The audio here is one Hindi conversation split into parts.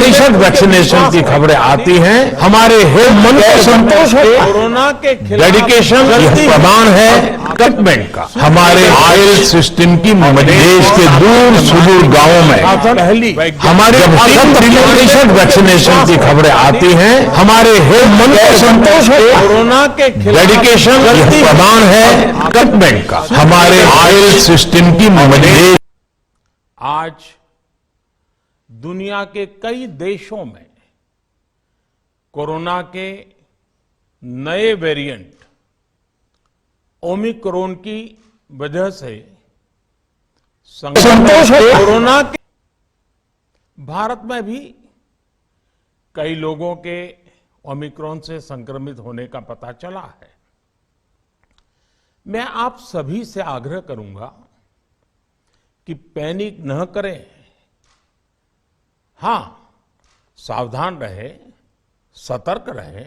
प्रतिशत वैक्सीनेशन की खबरें आती हैं, हमारे मन को संतोष है। कोरोना के डेडिकेशन प्रमाण है कमिटमेंट का। हमारे हेल्थ सिस्टम की देश के दूर सुदूर गांवों में हमारे 3% वैक्सीनेशन की खबरें आती हैं, हमारे मन को संतोष है। कोरोना के डेडिकेशन प्रमाण है कमिटमेंट का। हमारे हेल्थ सिस्टम की आज दुनिया के कई देशों में कोरोना के नए वेरिएंट ओमिक्रॉन की वजह से संतोष है। कोरोना के भारत में भी कई लोगों के ओमिक्रॉन से संक्रमित होने का पता चला है। मैं आप सभी से आग्रह करूंगा कि पैनिक न करें। हां, सावधान रहे, सतर्क रहे,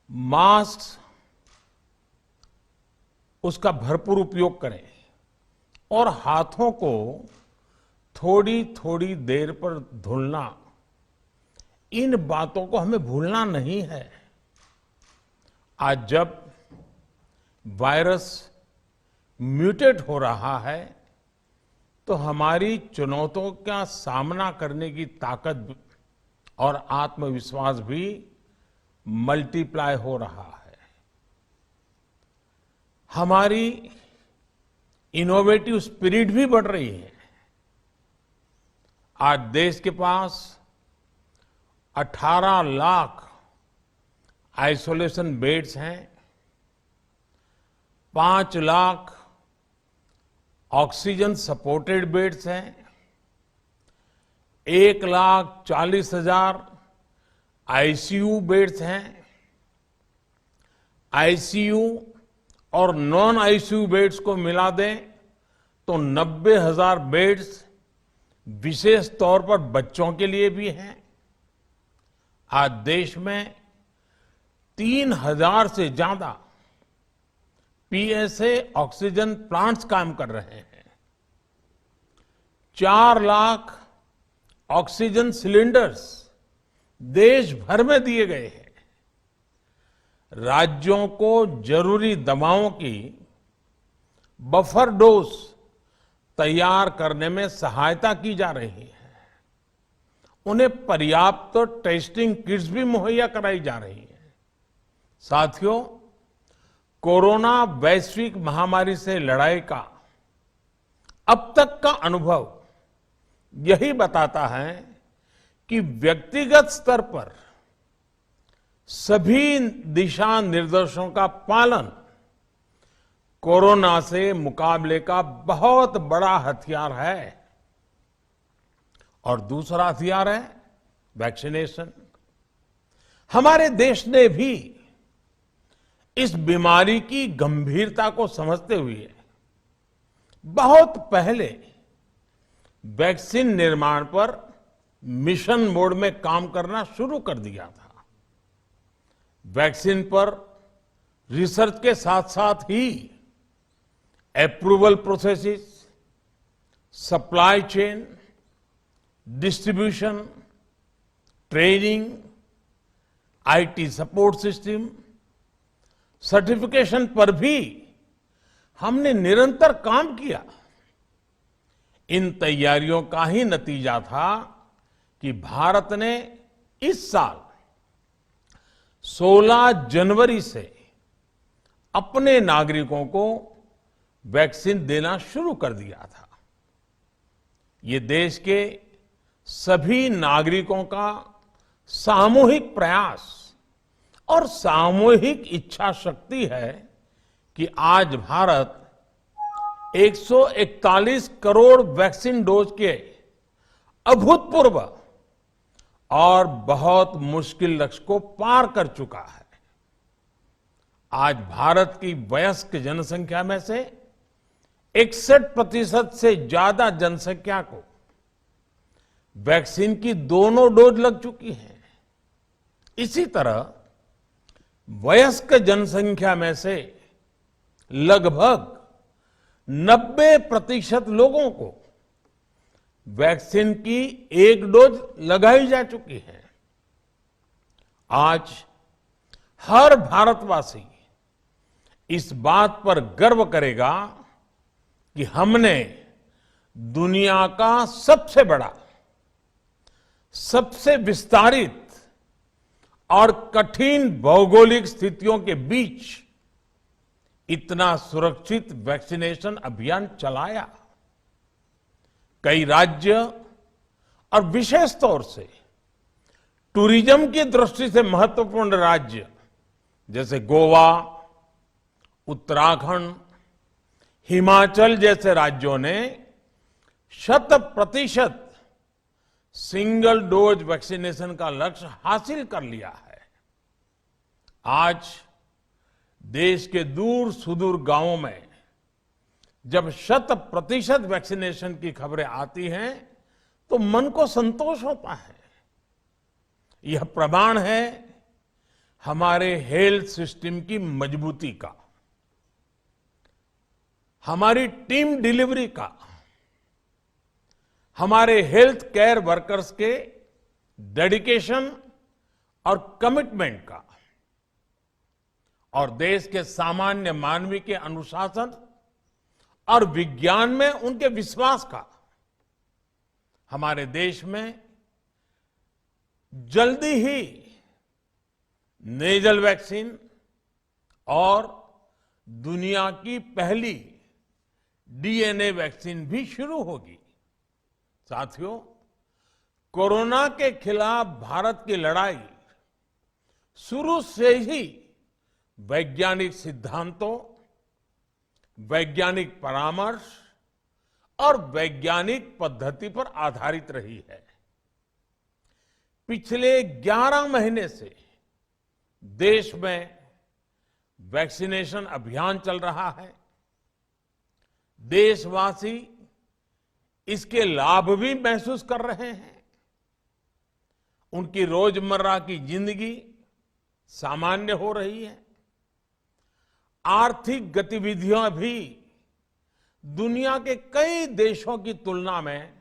मास्क उसका भरपूर उपयोग करें और हाथों को थोड़ी थोड़ी देर पर धुलना, इन बातों को हमें भूलना नहीं है। आज जब वायरस म्यूटेट हो रहा है तो हमारी चुनौतियों का सामना करने की ताकत और आत्मविश्वास भी मल्टीप्लाई हो रहा है। हमारी इनोवेटिव स्पिरिट भी बढ़ रही है। आज देश के पास 18 लाख आइसोलेशन बेड्स हैं, 5 लाख ऑक्सीजन सपोर्टेड बेड्स हैं, 1,40,000 आईसीयू बेड्स हैं। आईसीयू और नॉन आईसीयू बेड्स को मिला दें तो 90,000 बेड्स विशेष तौर पर बच्चों के लिए भी हैं। आज देश में 3,000 से ज्यादा पीएसए ऑक्सीजन प्लांट्स काम कर रहे हैं। 4 लाख ऑक्सीजन सिलेंडर्स देश भर में दिए गए हैं। राज्यों को जरूरी दवाओं की बफर डोज तैयार करने में सहायता की जा रही है। उन्हें पर्याप्त टेस्टिंग किट्स भी मुहैया कराई जा रही है। साथियों, कोरोना वैश्विक महामारी से लड़ाई का अब तक का अनुभव यही बताता है कि व्यक्तिगत स्तर पर सभी दिशा निर्देशों का पालन कोरोना से मुकाबले का बहुत बड़ा हथियार है। और दूसरा हथियार है वैक्सीनेशन। हमारे देश ने भी इस बीमारी की गंभीरता को समझते हुए बहुत पहले वैक्सीन निर्माण पर मिशन मोड में काम करना शुरू कर दिया था। वैक्सीन पर रिसर्च के साथ साथ ही approval processes, supply chain, distribution, training, IT support system, certification पर भी हमने निरंतर काम किया। इन तैयारियों का ही नतीजा था कि भारत ने इस साल 16 जनवरी से अपने नागरिकों को वैक्सीन देना शुरू कर दिया था। ये देश के सभी नागरिकों का सामूहिक प्रयास और सामूहिक इच्छा शक्ति है कि आज भारत 141 करोड़ वैक्सीन डोज के अभूतपूर्व और बहुत मुश्किल लक्ष्य को पार कर चुका है। आज भारत की वयस्क जनसंख्या में से 61% से ज्यादा जनसंख्या को वैक्सीन की दोनों डोज लग चुकी है। इसी तरह वयस्क जनसंख्या में से लगभग 90% लोगों को वैक्सीन की एक डोज लगाई जा चुकी है। आज हर भारतवासी इस बात पर गर्व करेगा कि हमने दुनिया का सबसे बड़ा, सबसे विस्तारित और कठिन भौगोलिक स्थितियों के बीच इतना सुरक्षित वैक्सीनेशन अभियान चलाया। कई राज्य और विशेष तौर से टूरिज्म की दृष्टि से महत्वपूर्ण राज्य जैसे गोवा, उत्तराखंड, हिमाचल जैसे राज्यों ने 100% सिंगल डोज वैक्सीनेशन का लक्ष्य हासिल कर लिया है। आज देश के दूर सुदूर गांवों में जब 100% वैक्सीनेशन की खबरें आती हैं तो मन को संतोष होता है। यह प्रमाण है हमारे हेल्थ सिस्टम की मजबूती का, हमारी टीम डिलीवरी का, हमारे हेल्थ केयर वर्कर्स के डेडिकेशन और कमिटमेंट का, और देश के सामान्य मानवी के अनुशासन और विज्ञान में उनके विश्वास का। हमारे देश में जल्दी ही नेजल वैक्सीन और दुनिया की पहली डीएनए वैक्सीन भी शुरू होगी। साथियों, कोरोना के खिलाफ भारत की लड़ाई शुरू से ही वैज्ञानिक सिद्धांतों, वैज्ञानिक परामर्श और वैज्ञानिक पद्धति पर आधारित रही है। पिछले 11 महीने से देश में वैक्सीनेशन अभियान चल रहा है। देशवासी इसके लाभ भी महसूस कर रहे हैं। उनकी रोजमर्रा की जिंदगी सामान्य हो रही है। आर्थिक गतिविधियां भी दुनिया के कई देशों की तुलना में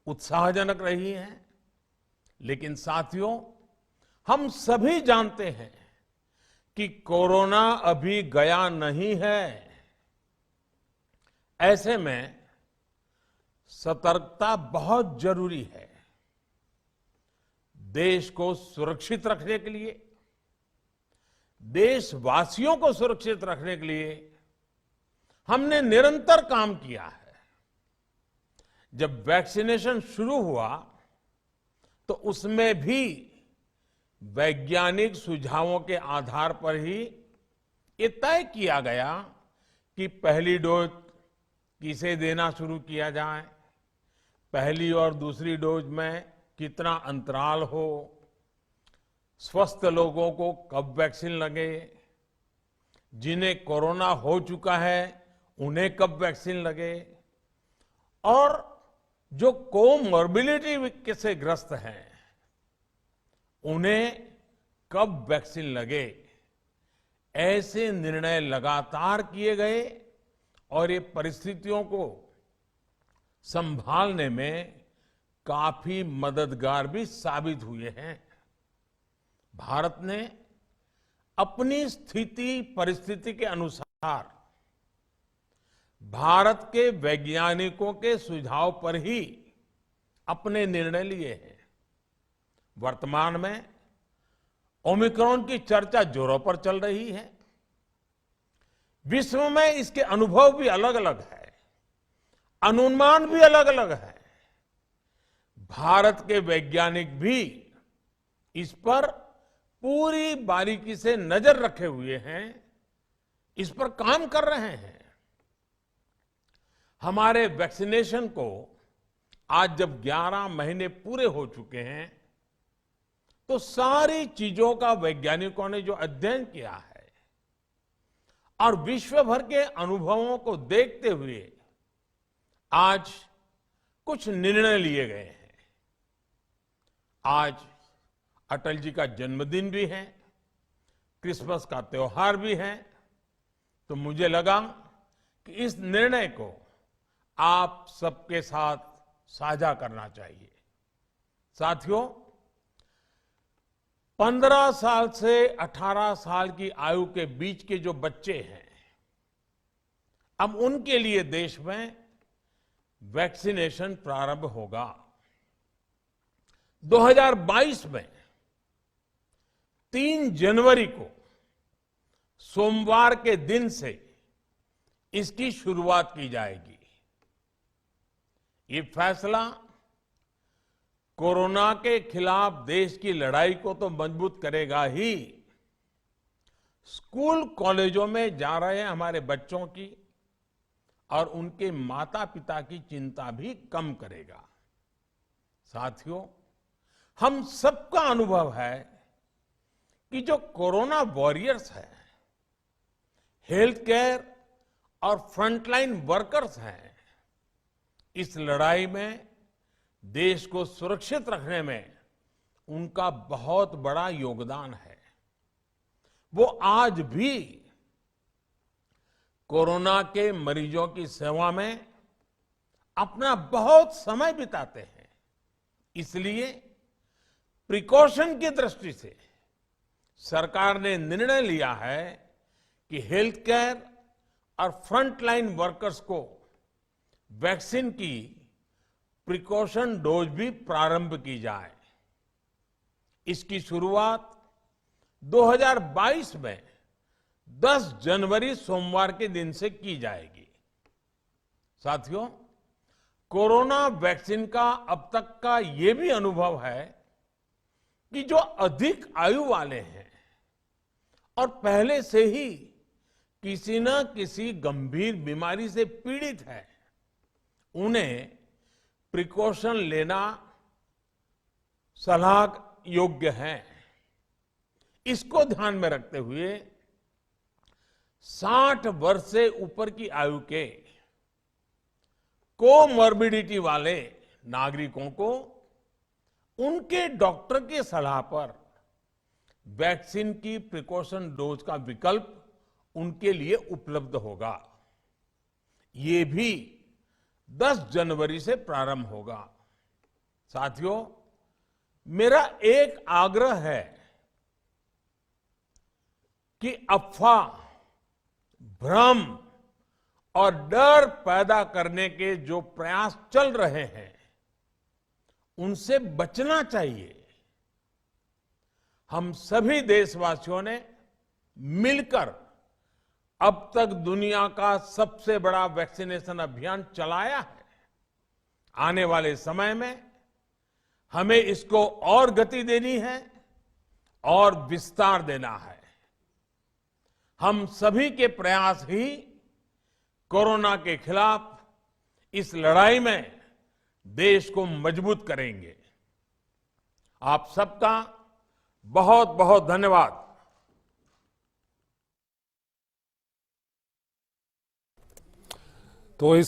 उत्साहजनक रही हैं। लेकिन साथियों, हम सभी जानते हैं कि कोरोना अभी गया नहीं है। ऐसे में सतर्कता बहुत जरूरी है। देश को सुरक्षित रखने के लिए, देशवासियों को सुरक्षित रखने के लिए हमने निरंतर काम किया है। जब वैक्सीनेशन शुरू हुआ तो उसमें भी वैज्ञानिक सुझावों के आधार पर ही ये तय किया गया कि पहली डोज किसे देना शुरू किया जाए, पहली और दूसरी डोज में कितना अंतराल हो, स्वस्थ लोगों को कब वैक्सीन लगे, जिन्हें कोरोना हो चुका है उन्हें कब वैक्सीन लगे, और जो कोमॉर्बिडिटी से ग्रस्त हैं उन्हें कब वैक्सीन लगे। ऐसे निर्णय लगातार किए गए और ये परिस्थितियों को संभालने में काफी मददगार भी साबित हुए हैं। भारत ने अपनी स्थिति परिस्थिति के अनुसार भारत के वैज्ञानिकों के सुझाव पर ही अपने निर्णय लिए हैं। वर्तमान में ओमिक्रॉन की चर्चा जोरों पर चल रही है। विश्व में इसके अनुभव भी अलग अलग है, अनुमान भी अलग अलग है। भारत के वैज्ञानिक भी इस पर पूरी बारीकी से नजर रखे हुए हैं, इस पर काम कर रहे हैं। हमारे वैक्सीनेशन को आज जब 11 महीने पूरे हो चुके हैं तो सारी चीजों का वैज्ञानिकों ने जो अध्ययन किया है और विश्व भर के अनुभवों को देखते हुए आज कुछ निर्णय लिए गए हैं। आज अटल जी का जन्मदिन भी है, क्रिसमस का त्योहार भी है, तो मुझे लगा कि इस निर्णय को आप सबके साथ साझा करना चाहिए। साथियों, 15 साल से 18 साल की आयु के बीच के जो बच्चे हैं, अब उनके लिए देश में वैक्सीनेशन प्रारंभ होगा। 2022 में 3 जनवरी को सोमवार के दिन से इसकी शुरुआत की जाएगी। ये फैसला कोरोना के खिलाफ देश की लड़ाई को तो मजबूत करेगा ही, स्कूल कॉलेजों में जा रहे हमारे बच्चों की और उनके माता पिता की चिंता भी कम करेगा। साथियों, हम सबका अनुभव है कि जो कोरोना वॉरियर्स हैं, हेल्थ केयर और फ्रंटलाइन वर्कर्स हैं, इस लड़ाई में देश को सुरक्षित रखने में उनका बहुत बड़ा योगदान है। वो आज भी कोरोना के मरीजों की सेवा में अपना बहुत समय बिताते हैं। इसलिए प्रिकॉशन की दृष्टि से सरकार ने निर्णय लिया है कि हेल्थ केयर और फ्रंटलाइन वर्कर्स को वैक्सीन की प्रिकॉशन डोज भी प्रारंभ की जाए। इसकी शुरुआत 2022 में 10 जनवरी सोमवार के दिन से की जाएगी। साथियों, कोरोना वैक्सीन का अब तक का ये भी अनुभव है कि जो अधिक आयु वाले हैं और पहले से ही किसी न किसी गंभीर बीमारी से पीड़ित है, उन्हें प्रिकॉशन लेना सलाह योग्य है। इसको ध्यान में रखते हुए 60 वर्ष से ऊपर की आयु के कोमॉर्बिडिटी वाले नागरिकों को उनके डॉक्टर की सलाह पर वैक्सीन की प्रिकॉशन डोज का विकल्प उनके लिए उपलब्ध होगा। ये भी 10 जनवरी से प्रारंभ होगा। साथियों, मेरा एक आग्रह है कि अफवाह, भ्रम और डर पैदा करने के जो प्रयास चल रहे हैं, उनसे बचना चाहिए। हम सभी देशवासियों ने मिलकर अब तक दुनिया का सबसे बड़ा वैक्सीनेशन अभियान चलाया है। आने वाले समय में हमें इसको और गति देनी है और विस्तार देना है। हम सभी के प्रयास ही कोरोना के खिलाफ इस लड़ाई में देश को मजबूत करेंगे। आप सबका बहुत बहुत धन्यवाद। तो इस